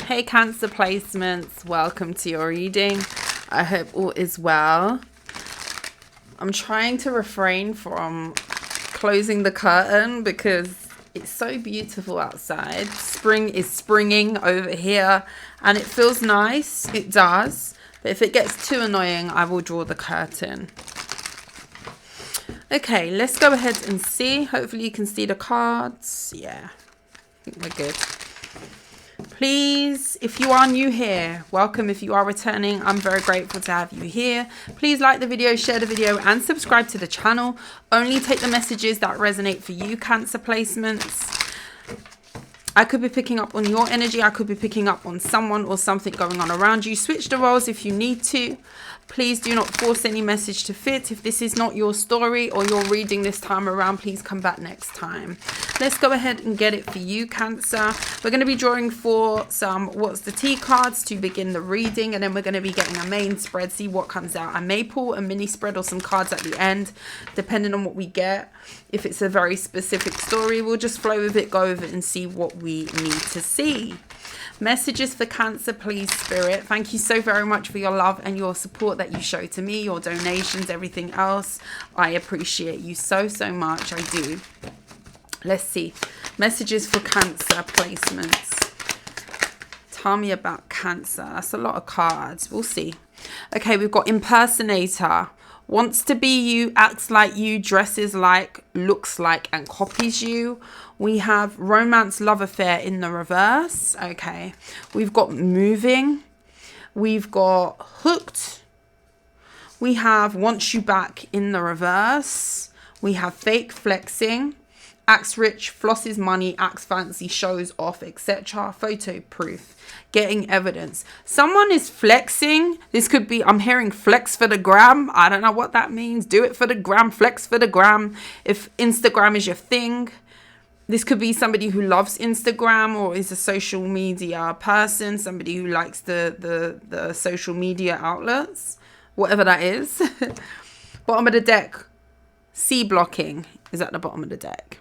Hey Cancer placements, welcome to your reading. I hope all is well. I'm trying to refrain from closing the curtain because it's so beautiful outside. Spring is springing over here and it feels nice. It does. But if it gets too annoying, I will draw the curtain. Okay, let's go ahead and see. Hopefully you can see the cards. Yeah, I think we're good. Please, if you are new here, welcome. If you are returning, I'm very grateful to have you here. Please like the video, share the video, and subscribe to the channel. Only take the messages that resonate for you, Cancer placements. I could be picking up on your energy. I could be picking up on someone or something going on around you. Switch the roles if you need to. Please do not force any message to fit. If this is not your story or your reading this time around, please come back next time. Let's go ahead and get it for you, Cancer. We're going to be drawing for some What's the Tea cards to begin the reading, and then we're going to be getting a main spread, see what comes out. I may pull a mini spread or some cards at the end, depending on what we get. If it's a very specific story, we'll just flow with it, go with it, and see what we need to see. Messages for Cancer, please, Spirit. Thank you so very much for your love and your support that you show to me, your donations, everything else. I appreciate you so, so much. I do. Let's see. Messages for Cancer placements. Tell me about Cancer. That's a lot of cards. We'll see. Okay, we've got impersonator. Wants to be you, acts like you, dresses like, looks like, and copies you. We have romance, love affair in the reverse. Okay. We've got moving. We've got hooked. We have wants you back in the reverse. We have fake flexing. Acts rich, flosses money, acts fancy, shows off, etc. Photo proof. Getting evidence. Someone is flexing. This could be, I'm hearing flex for the gram. I don't know what that means. Do it for the gram, flex for the gram. If Instagram is your thing. This could be somebody who loves Instagram or is a social media person. Somebody who likes the social media outlets. Whatever that is. Bottom of the deck. C blocking is at the bottom of the deck.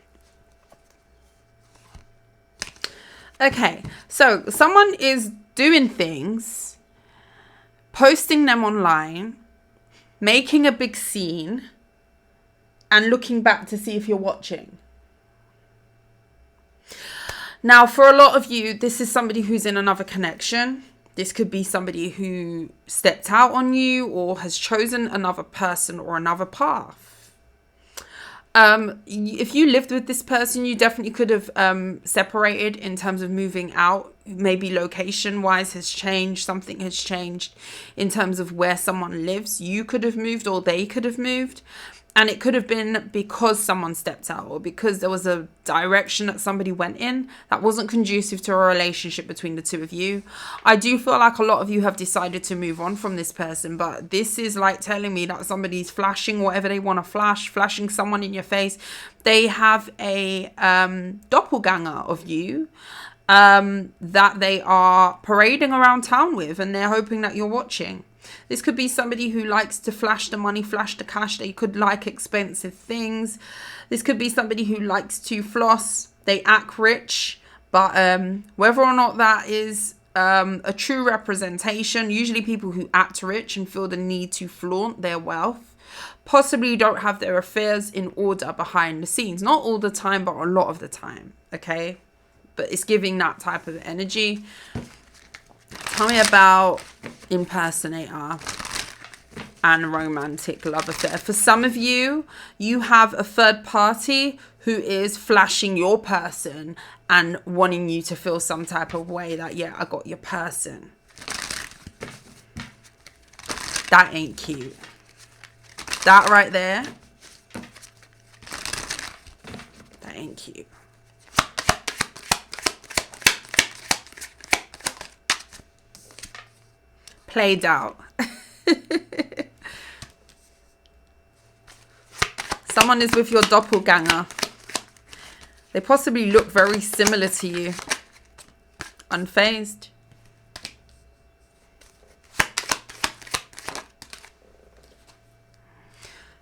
Okay, so someone is doing things, posting them online, making a big scene, and looking back to see if you're watching. Now, for a lot of you, this is somebody who's in another connection. This could be somebody who stepped out on you or has chosen another person or another path. If you lived with this person, you definitely could have separated in terms of moving out. Maybe location wise has changed. Something has changed in terms of where someone lives. You could have moved or they could have moved. And it could have been because someone stepped out or because there was a direction that somebody went in that wasn't conducive to a relationship between the two of you. I do feel like a lot of you have decided to move on from this person, but this is like telling me that somebody's flashing whatever they want to flash, flashing someone in your face. They have a doppelganger of you that they are parading around town with, and they're hoping that you're watching. This could be somebody who likes to flash the money, flash the cash. They could like expensive things. This could be somebody who likes to floss. They act rich, but whether or not that is a true representation, usually people who act rich and feel the need to flaunt their wealth possibly don't have their affairs in order behind the scenes. Not all the time, but a lot of the time, okay? But it's giving that type of energy. Tell me about impersonator and romantic love affair. For some of you, you have a third party who is flashing your person and wanting you to feel some type of way that, yeah, I got your person. That ain't cute. That right there, that ain't cute. Played out. Someone is with your doppelganger. They possibly look very similar to you. Unfazed.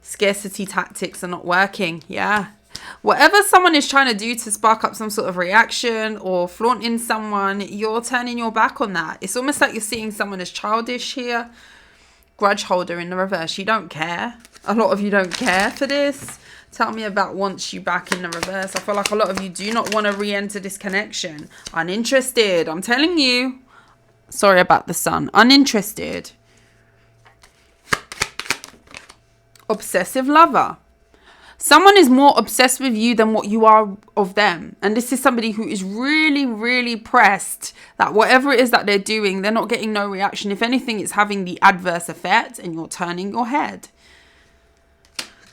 Scarcity tactics are not working. Yeah. Whatever someone is trying to do to spark up some sort of reaction or flaunting someone, you're turning your back on that. It's almost like you're seeing someone as childish here. Grudge holder in the reverse. You don't care. A lot of you don't care for this. Tell me about wants you back in the reverse. I feel like a lot of you do not want to re-enter this connection. Uninterested. I'm telling you. Sorry about the sun. Uninterested. Obsessive lover. Someone is more obsessed with you than what you are of them. And this is somebody who is really, really pressed that whatever it is that they're doing, they're not getting no reaction. If anything, it's having the adverse effect and you're turning your head.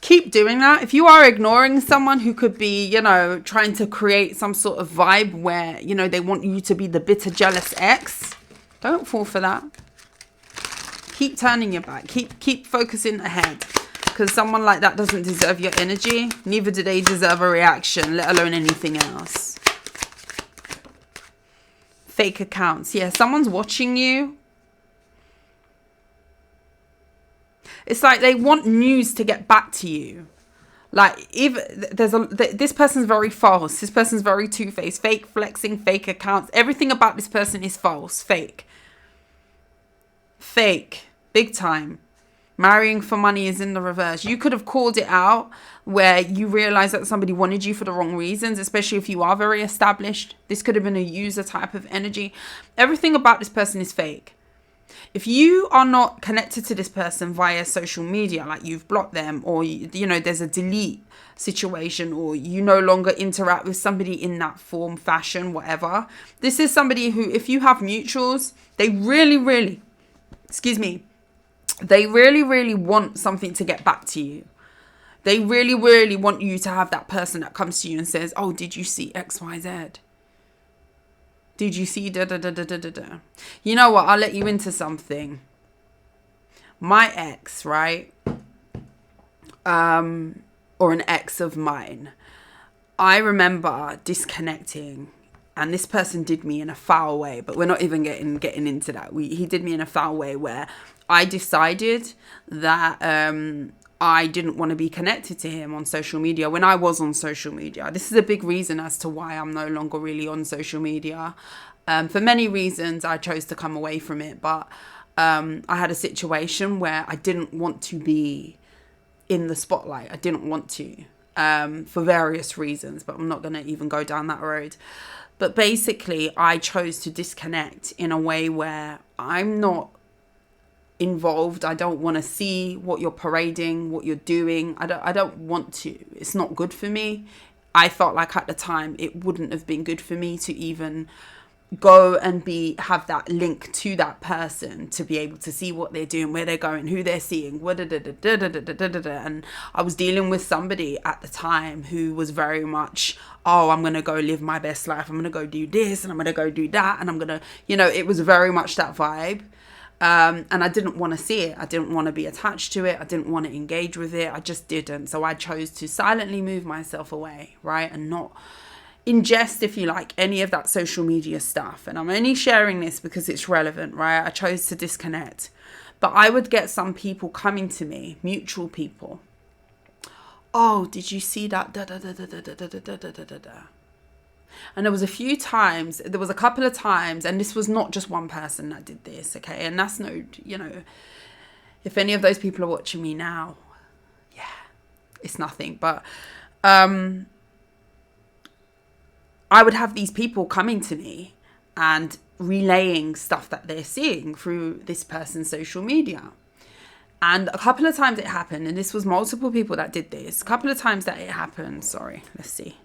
Keep doing that. If you are ignoring someone who could be, you know, trying to create some sort of vibe where, you know, they want you to be the bitter, jealous ex, don't fall for that. Keep turning your back. Keep focusing ahead. Because someone like that doesn't deserve your energy. Neither do they deserve a reaction, let alone anything else. Fake accounts. Yeah, someone's watching you. It's like they want news to get back to you. Like, if this person's very false. This person's very two-faced. Fake flexing, fake accounts. Everything about this person is false. Fake. Fake. Big time. Marrying for money is in the reverse. You could have called it out where you realize that somebody wanted you for the wrong reasons, especially if you are very established. This could have been a user type of energy. Everything about this person is fake. If you are not connected to this person via social media, like you've blocked them or, you know, there's a delete situation or you no longer interact with somebody in that form, fashion, whatever. This is somebody who, if you have mutuals, they really, really, they really, really want something to get back to you. They really, really want you to have that person that comes to you and says, oh, did you see X, Y, Z? Did you see da da da da da da da? You know what? I'll let you into something. My ex, right? Or an ex of mine. I remember disconnecting. And this person did me in a foul way. But we're not even getting into that. He did me in a foul way where I decided that I didn't want to be connected to him on social media when I was on social media. This is a big reason as to why I'm no longer really on social media. For many reasons, I chose to come away from it. But I had a situation where I didn't want to be in the spotlight. I didn't want to for various reasons, but I'm not going to even go down that road. But basically, I chose to disconnect in a way where I'm not involved. I don't want to see what you're parading, what you're doing. I don't want to. It's not good for me. I felt like at the time it wouldn't have been good for me to even go and have that link to that person to be able to see what they're doing, where they're going, who they're seeing, and I was dealing with somebody at the time who was very much, oh, I'm going to go live my best life. I'm going to go do this and I'm going to go do that. And I'm going to, you know, it was very much that vibe. And I didn't want to see it. I didn't want to be attached to it. I didn't want to engage with it. I just didn't. So I chose to silently move myself away, right? And not ingest, if you like, any of that social media stuff. And I'm only sharing this because it's relevant, right? I chose to disconnect. But I would get some people coming to me, mutual people. Oh, did you see that? Da, da, da, da, da, da, da, da, da, da, da. And there was a couple of times, and this was not just one person that did this, okay? And that's no, you know, if any of those people are watching me now, yeah, it's nothing. But I would have these people coming to me and relaying stuff that they're seeing through this person's social media. And a couple of times it happened, and this was multiple people that did this. A couple of times that it happened, sorry, let's see.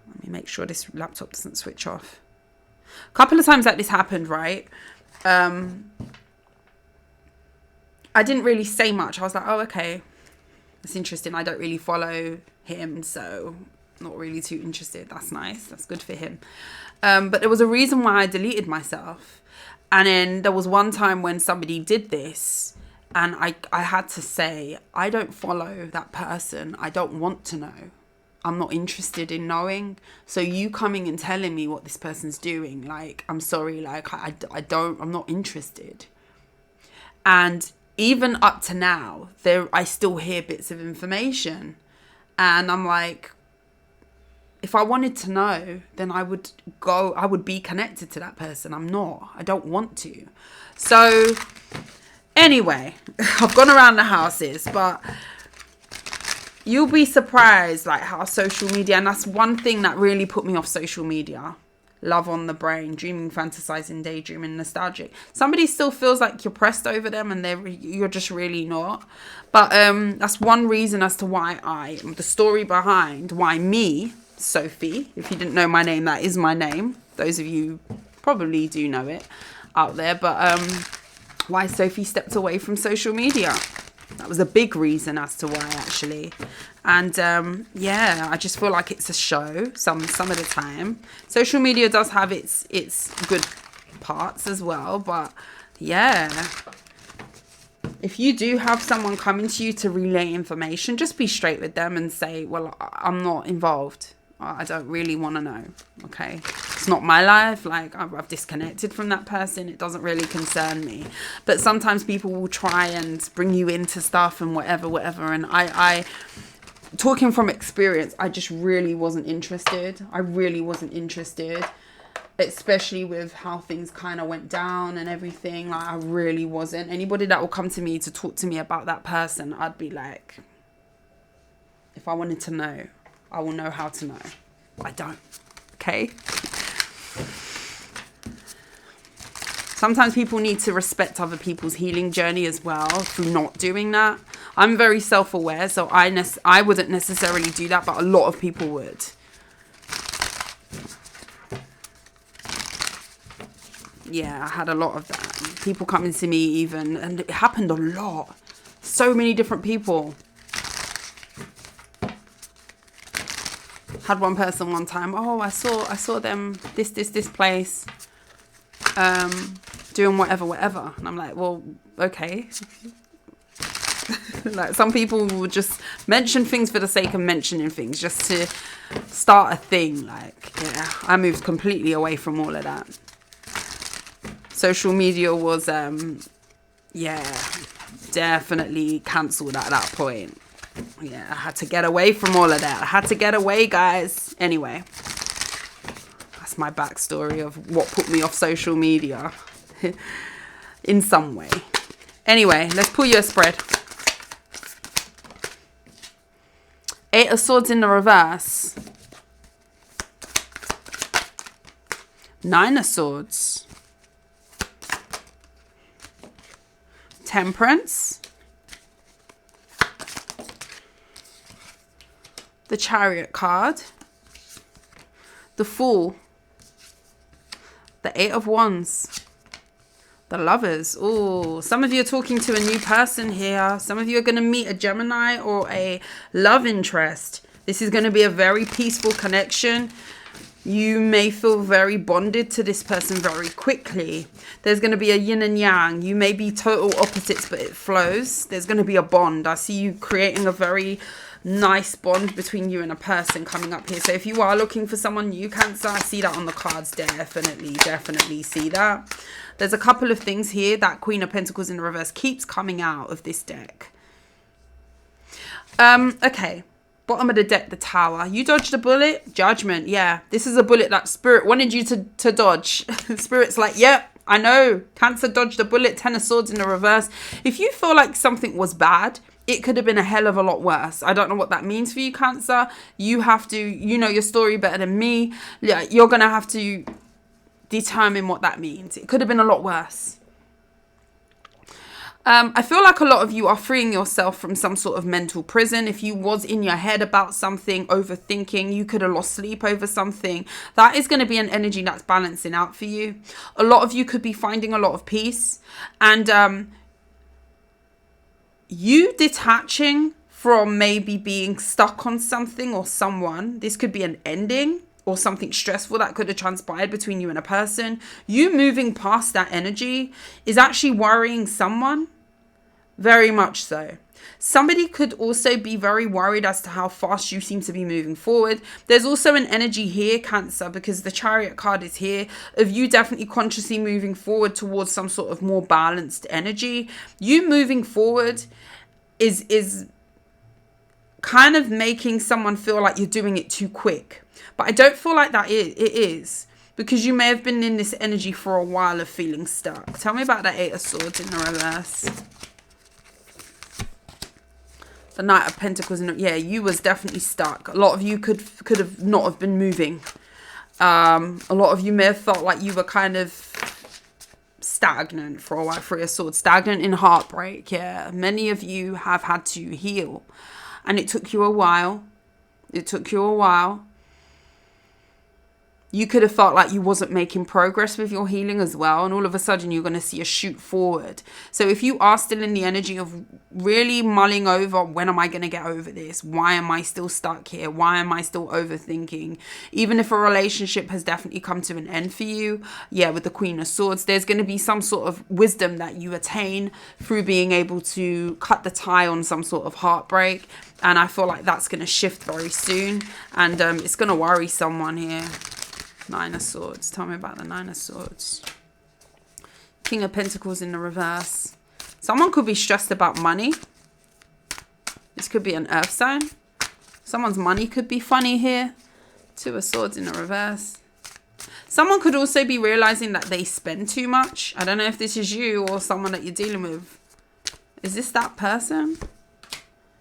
Let me make sure this laptop doesn't switch off. A couple of times that this happened, right? I didn't really say much. I was like, oh, okay, that's interesting. I don't really follow him, so not really too interested. That's nice. That's good for him. But there was a reason why I deleted myself. And then there was one time when somebody did this, and I had to say, I don't follow that person. I don't want to know. I'm not interested in knowing. So you coming and telling me what this person's doing, like, I'm sorry, like, I'm not interested. And even up to now, I still hear bits of information. And I'm like, if I wanted to know, then I would be connected to that person. I'm not. I don't want to. So anyway, I've gone around the houses, but you'll be surprised like how social media, and that's one thing that really put me off social media. Love on the brain, dreaming, fantasizing, daydreaming, nostalgic. Somebody still feels like you're pressed over them and you're just really not. But that's one reason as to why the story behind why me, Sophie, if you didn't know my name, that is my name. Those of you probably do know it out there. But why Sophie stepped away from social media. That was a big reason as to why, actually. And yeah, I just feel like it's a show some of the time. Social media does have its good parts as well. But yeah, if you do have someone coming to you to relay information, just be straight with them and say, well, I'm not involved. I don't really want to know. Okay, it's not my life. Like, I've disconnected from that person. It doesn't really concern me. But sometimes people will try and bring you into stuff and whatever. And I talking from experience, I just really wasn't interested. I really wasn't interested, especially with how things kind of went down and everything. Like, I really wasn't. Anybody that will come to me to talk to me about that person, I'd be like, if I wanted to know, I will know how to know. I don't. Okay? Sometimes people need to respect other people's healing journey as well through not doing that. I'm very self-aware, so I wouldn't necessarily do that, but a lot of people would. Yeah, I had a lot of that. People coming to me even, and it happened a lot. So many different people. Had one person one time, oh, I saw them this place doing whatever, and I'm like, well, okay. Like, some people will just mention things for the sake of mentioning things, just to start a thing. Like, yeah, I moved completely away from all of that. Social media was yeah, definitely cancelled at that point. Yeah, I had to get away from all of that. I had to get away, guys. Anyway, that's my backstory of what put me off social media in some way. Anyway, let's pull you a spread. 8 of Swords in the reverse. 9 of Swords. Temperance. The Chariot card, the Fool, the 8 of Wands, the Lovers. Oh, some of you are talking to a new person here. Some of you are going to meet a Gemini or a love interest. This is going to be a very peaceful connection. You may feel very bonded to this person very quickly. There's going to be a yin and yang. You may be total opposites, but it flows. There's going to be a bond. I see you creating a very nice bond between you and a person coming up here. So if you are looking for someone new, Cancer, I see that on the cards. Definitely see that. There's a couple of things here. That Queen of Pentacles in the reverse keeps coming out of this deck. Okay. Bottom of the deck, the Tower. You dodged a bullet. Judgment. Yeah, this is a bullet that Spirit wanted you to dodge. Spirit's like, yep, I know. Cancer dodged a bullet. 10 of Swords in the reverse. If you feel like something was bad, it could have been a hell of a lot worse. I don't know what that means for you, Cancer. You have to, you know your story better than me. Yeah, you're going to have to determine what that means. It could have been a lot worse. I feel like a lot of you are freeing yourself from some sort of mental prison. If you was in your head about something, overthinking, you could have lost sleep over something. That is going to be an energy that's balancing out for you. A lot of you could be finding a lot of peace. And you detaching from maybe being stuck on something or someone. This could be an ending or something stressful that could have transpired between you and a person. You moving past that energy is actually worrying someone. Very much so. Somebody could also be very worried as to how fast you seem to be moving forward. There's also an energy here, Cancer, because the Chariot card is here, of you definitely consciously moving forward towards some sort of more balanced energy. You moving forward is kind of making someone feel like you're doing it too quick. But I don't feel like it is. Because you may have been in this energy for a while of feeling stuck. Tell me about that Eight of Swords in the reverse. The Knight of Pentacles. Yeah, you was definitely stuck. A lot of you could have not have been moving. A lot of you may have felt like you were kind of stagnant for a while. Three of Swords. Stagnant in heartbreak. Yeah, many of you have had to heal. And it took you a while. It took you a while. You could have felt like you wasn't making progress with your healing as well. And all of a sudden, you're going to see a shoot forward. So if you are still in the energy of really mulling over, when am I going to get over this? Why am I still stuck here? Why am I still overthinking? Even if a relationship has definitely come to an end for you, yeah, with the Queen of Swords, there's going to be some sort of wisdom that you attain through being able to cut the tie on some sort of heartbreak. And I feel like that's going to shift very soon. And it's going to worry someone here. Nine of Swords. Tell me about the Nine of Swords. King of Pentacles in the reverse. Someone could be stressed about money. This could be an earth sign. Someone's money could be funny here. Two of Swords in the reverse. Someone could also be realizing that they spend too much. I don't know if this is you or someone that you're dealing with. Is this that person?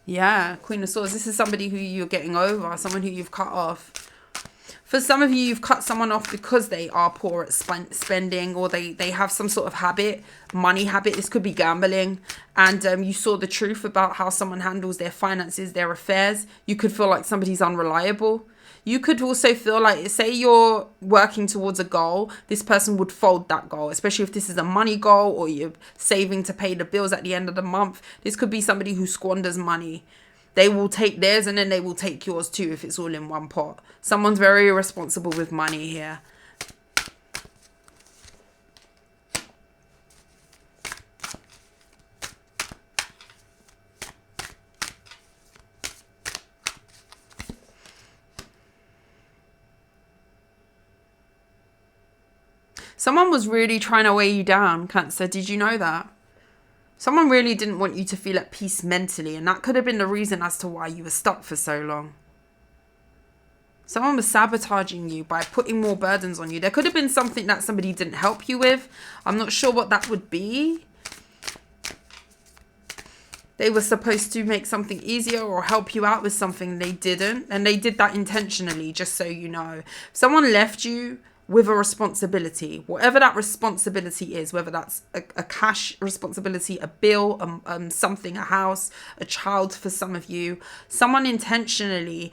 Yeah, Queen of Swords. This is somebody who you're getting over. Someone who you've cut off. For some of you, you've cut someone off because they are poor at spending, or they have some sort of habit, money habit. This could be gambling. And you saw the truth about how someone handles their finances, their affairs. You could feel like somebody's unreliable. You could also feel like, say you're working towards a goal, this person would fold that goal, especially if this is a money goal or you're saving to pay the bills at the end of the month. This could be somebody who squanders money. They will take theirs and then they will take yours too if it's all in one pot. Someone's very irresponsible with money here. Someone was really trying to weigh you down, Cancer. Did you know that? Someone really didn't want you to feel at peace mentally, and that could have been the reason as to why you were stuck for so long. Someone was sabotaging you by putting more burdens on you. There could have been something that somebody didn't help you with. I'm not sure what that would be. They were supposed to make something easier or help you out with something. They didn't, and they did that intentionally, just so you know. Someone left you with a responsibility, whatever that responsibility is, whether that's a cash responsibility, a bill, something, a house, a child for some of you. Someone intentionally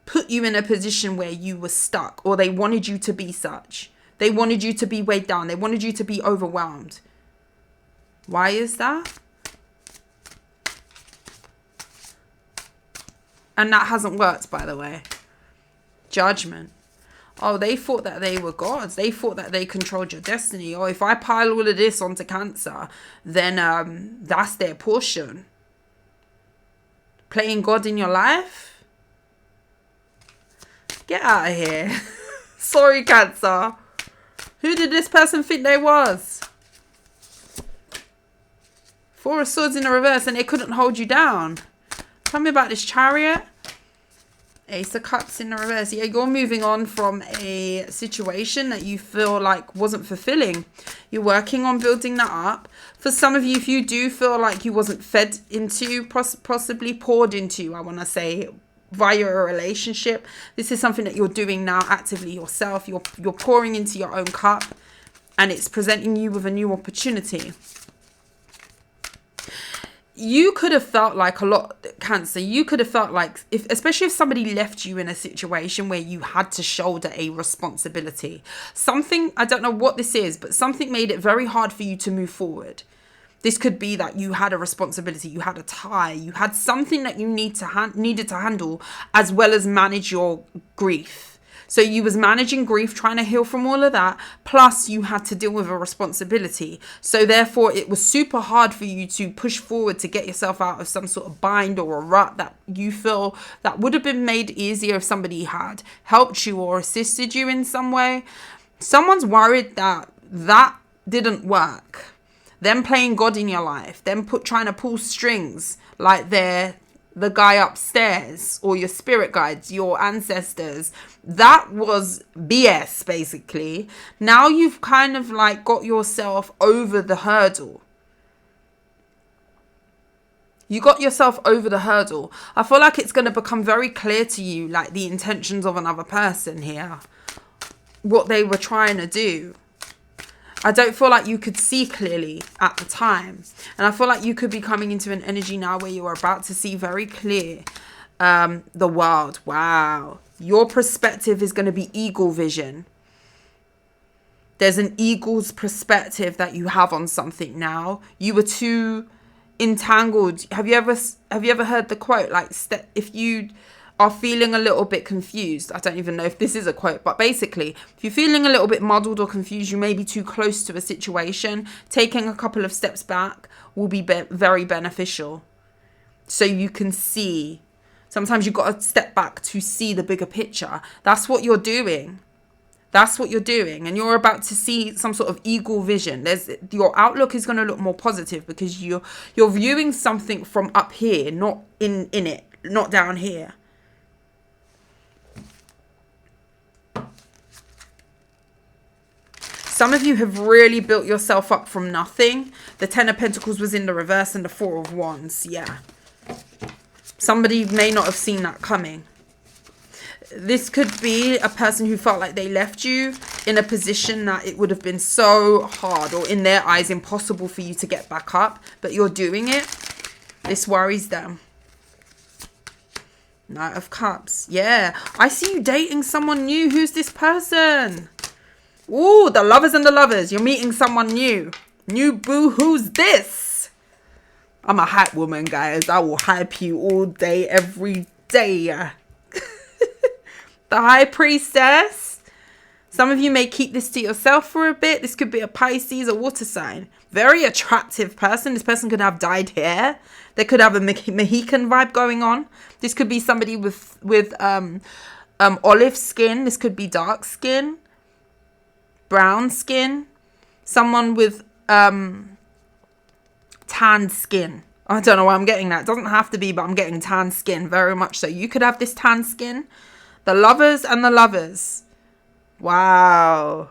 put you in a position where you were stuck, or they wanted you to be such. They wanted you to be weighed down. They wanted you to be overwhelmed. Why is that? And that hasn't worked, by the way. Judgment. Oh, they thought that they were gods. They thought that they controlled your destiny. Oh, if I pile all of this onto Cancer, then that's their portion. Playing God in your life? Get out of here. Sorry, Cancer. Who did this person think they was? Four of Swords in the reverse, and they couldn't hold you down. Tell me about this Chariot. Ace of Cups in the reverse. Yeah, you're moving on from a situation that you feel like wasn't fulfilling. You're working on building that up. For some of you, if you do feel like you wasn't fed into, possibly poured into, I want to say, via a relationship, this is something that you're doing now actively yourself. You're pouring into your own cup, and it's presenting you with a new opportunity. You could have felt like a lot, Cancer, you could have felt like, especially if somebody left you in a situation where you had to shoulder a responsibility. Something, I don't know what this is, but something made it very hard for you to move forward. This could be that you had a responsibility, you had a tie, you had something that you needed to handle, as well as manage your grief. So you was managing grief, trying to heal from all of that, plus you had to deal with a responsibility. So therefore, it was super hard for you to push forward to get yourself out of some sort of bind or a rut that you feel that would have been made easier if somebody had helped you or assisted you in some way. Someone's worried that that didn't work. Them playing God in your life, them trying to pull strings like they're the guy upstairs or your spirit guides, your ancestors. That was BS, basically. Now you've kind of like got yourself over the hurdle. You got yourself over the hurdle. I feel like it's going to become very clear to you, like the intentions of another person here, what they were trying to do. I don't feel like you could see clearly at the time. And I feel like you could be coming into an energy now where you are about to see very clear the world. Wow. Your perspective is going to be eagle vision. There's an eagle's perspective that you have on something now. You were too entangled. Have you ever heard the quote, like, if you are feeling a little bit confused, I don't even know if this is a quote, but basically, if you're feeling a little bit muddled or confused, you may be too close to a situation. Taking a couple of steps back will be very beneficial, so you can see. Sometimes you've got to step back to see the bigger picture. That's what you're doing. That's what you're doing. And you're about to see some sort of eagle vision. Your outlook is going to look more positive because you're viewing something from up here, not in it, not down here. Some of you have really built yourself up from nothing. The Ten of Pentacles was in the reverse and the Four of Wands. Yeah. Somebody may not have seen that coming. This could be a person who felt like they left you in a position that it would have been so hard, or in their eyes impossible for you to get back up, but you're doing it. This worries them. Knight of Cups. Yeah, I see you dating someone new. Who's this person? Ooh, the lovers and the lovers. You're meeting someone new. New boo, who's this? I'm a hype woman, guys. I will hype you all day, every day. The High Priestess. Some of you may keep this to yourself for a bit. This could be a Pisces, a water sign. Very attractive person. This person could have dyed hair. They could have a Mohican vibe going on. This could be somebody with olive skin. This could be dark skin, brown skin. Someone with tanned skin. I don't know why I'm getting that. It doesn't have to be, but I'm getting tanned skin. Very much so. You could have this tanned skin. The lovers and the lovers. Wow.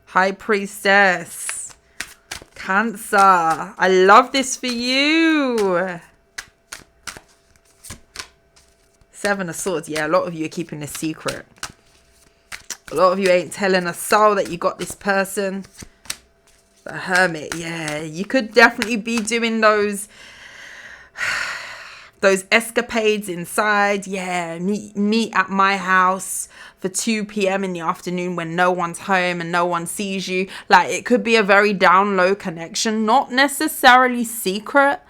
High Priestess. Cancer. I love this for you. Seven of Swords. Yeah, a lot of you are keeping this secret. A lot of you ain't telling a soul that you got this person. The Hermit. Yeah, you could definitely be doing those escapades inside. Yeah, meet at my house for 2 p.m. in the afternoon when no one's home and no one sees you. Like, it could be a very down low connection, not necessarily secret,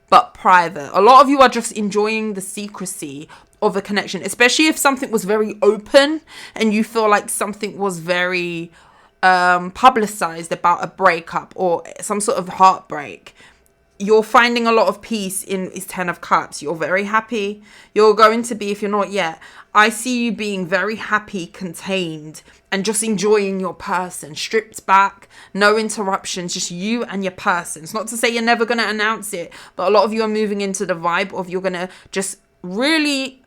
but private. A lot of you are just enjoying the secrecy of a connection, especially if something was very open and you feel like something was very publicized about a breakup or some sort of heartbreak. You're finding a lot of peace in this Ten of Cups. You're very happy. You're going to be, if you're not yet, I see you being very happy, contained, and just enjoying your person. Stripped back, no interruptions, just you and your person. It's not to say you're never going to announce it, but a lot of you are moving into the vibe of you're going to just really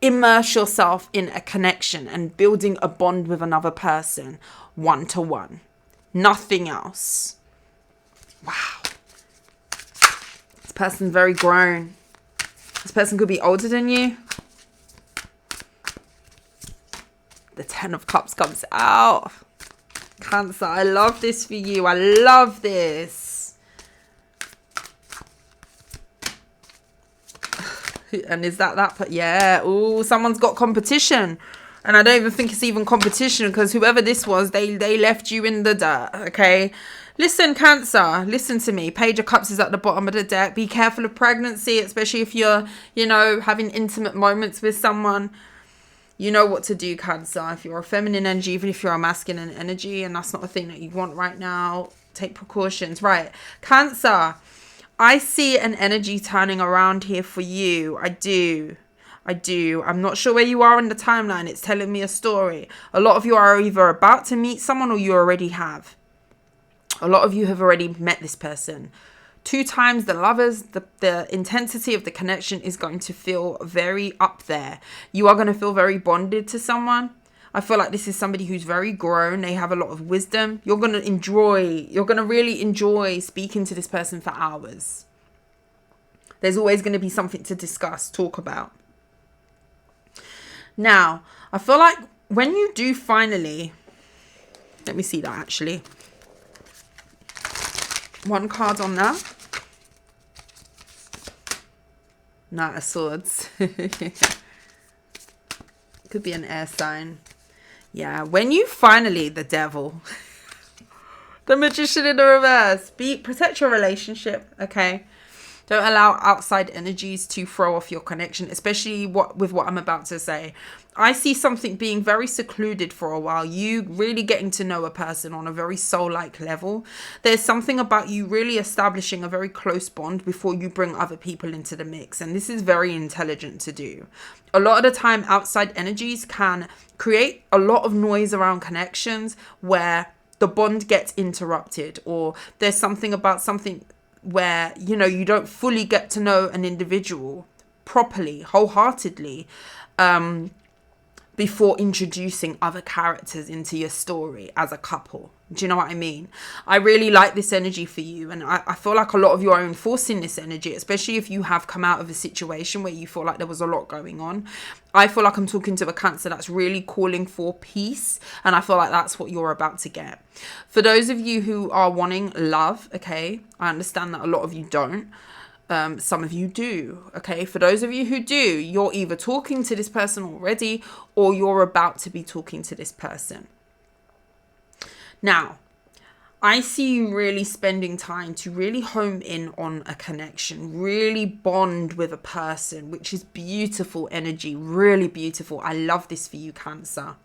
immerse yourself in a connection and building a bond with another person, one-to-one. Nothing else. Wow. This person's very grown. This person could be older than you. The Ten of Cups comes out. Cancer, I love this for you. I love this. And is that? Yeah. Ooh, someone's got competition. And I don't even think it's even competition, because whoever this was, they left you in the dirt, okay? Listen, Cancer, listen to me. Page of Cups is at the bottom of the deck. Be careful of pregnancy, especially if you're, having intimate moments with someone. You know what to do, Cancer. If you're a feminine energy, even if you're a masculine energy, and that's not a thing that you want right now, take precautions. Right, Cancer, I see an energy turning around here for you. I do. I'm not sure where you are in the timeline. It's telling me a story. A lot of you are either about to meet someone or you already have. A lot of you have already met this person. 2 times the Lovers, the intensity of the connection is going to feel very up there. You are going to feel very bonded to someone. I feel like this is somebody who's very grown. They have a lot of wisdom. You're going to really enjoy speaking to this person for hours. There's always going to be something to discuss, talk about. Now, I feel like when you do finally, let me see that actually. 1 card on that. Knight of Swords. Could be an air sign. Yeah, when you finally, the Devil. The Magician in the reverse. Protect your relationship, okay? Don't allow outside energies to throw off your connection, especially with what I'm about to say. I see something being very secluded for a while. You really getting to know a person on a very soul-like level. There's something about you really establishing a very close bond before you bring other people into the mix. And this is very intelligent to do. A lot of the time, outside energies can create a lot of noise around connections where the bond gets interrupted, or there's something about something where, you know, you don't fully get to know an individual properly, wholeheartedly, before introducing other characters into your story as a couple. Do you know what I mean? I really like this energy for you, and I feel like a lot of you are enforcing this energy, especially if you have come out of a situation where you feel like there was a lot going on. I feel like I'm talking to a Cancer that's really calling for peace, and I feel like that's what you're about to get. For those of you who are wanting love, okay, I understand that a lot of you don't. Some of you do, okay? For those of you who do, you're either talking to this person already or you're about to be talking to this person. Now, I see you really spending time to really home in on a connection, really bond with a person, which is beautiful energy, really beautiful. I love this for you, Cancer.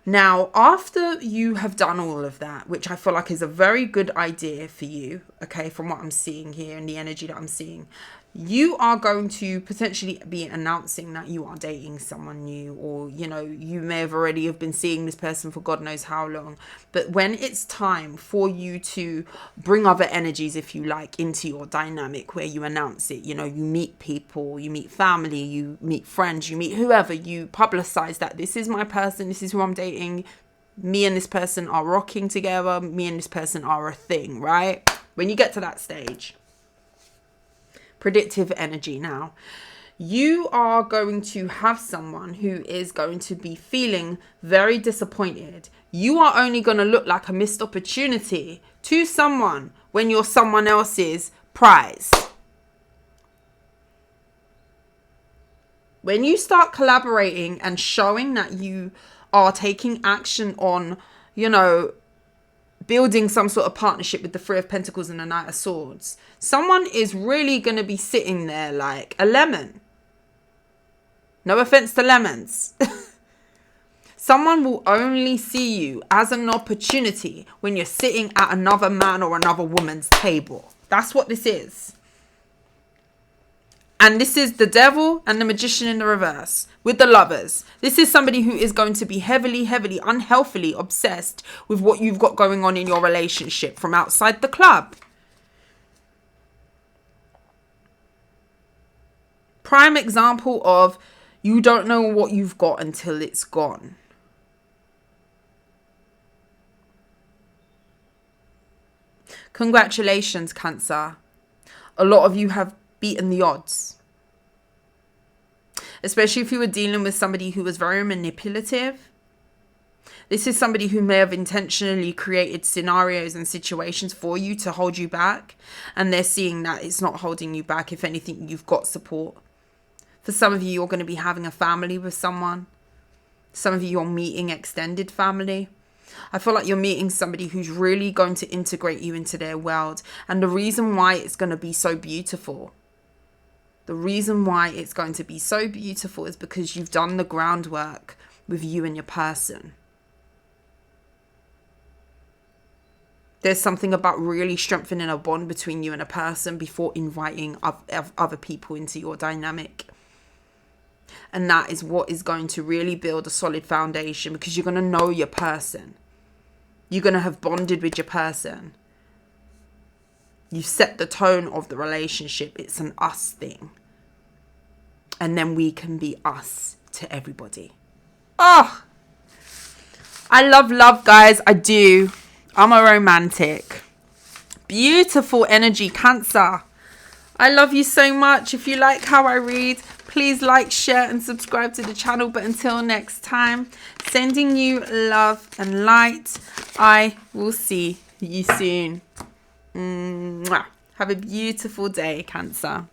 Now, after you have done all of that, which I feel like is a very good idea for you, okay, from what I'm seeing here and the energy that I'm seeing, you are going to potentially be announcing that you are dating someone new, or, you know, you may have already have been seeing this person for God knows how long. But when it's time for you to bring other energies, if you like, into your dynamic where you announce it, you know, you meet people, you meet family, you meet friends, you meet whoever, you publicize that this is my person, this is who I'm dating, me and this person are rocking together, me and this person are a thing, right? When you get to that stage, predictive energy now, you are going to have someone who is going to be feeling very disappointed. You are only going to look like a missed opportunity to someone when you're someone else's prize. When you start collaborating and showing that you are taking action on, you know, building some sort of partnership with the 3 of Pentacles and the Knight of Swords, someone is really going to be sitting there like a lemon. No offense to lemons. Someone will only see you as an opportunity when you're sitting at another man or another woman's table. That's what this is. And this is the Devil and the Magician in the reverse with the Lovers. This is somebody who is going to be heavily, unhealthily obsessed with what you've got going on in your relationship from outside the club. Prime example of you don't know what you've got until it's gone. Congratulations, Cancer. A lot of you have beaten the odds. Especially if you were dealing with somebody who was very manipulative. This is somebody who may have intentionally created scenarios and situations for you to hold you back. And they're seeing that it's not holding you back. If anything, you've got support. For some of you, you're going to be having a family with someone. Some of you are meeting extended family. I feel like you're meeting somebody who's really going to integrate you into their world. And the reason why it's going to be so beautiful, is because you've done the groundwork with you and your person. There's something about really strengthening a bond between you and a person before inviting other people into your dynamic. And that is what is going to really build a solid foundation, because you're going to know your person. You're going to have bonded with your person. You set the tone of the relationship. It's an us thing. And then we can be us to everybody. Oh, I love, guys. I do. I'm a romantic. Beautiful energy, Cancer. I love you so much. If you like how I read, please like, share, and subscribe to the channel. But until next time, sending you love and light. I will see you soon. Mwah. Have a beautiful day, Cancer.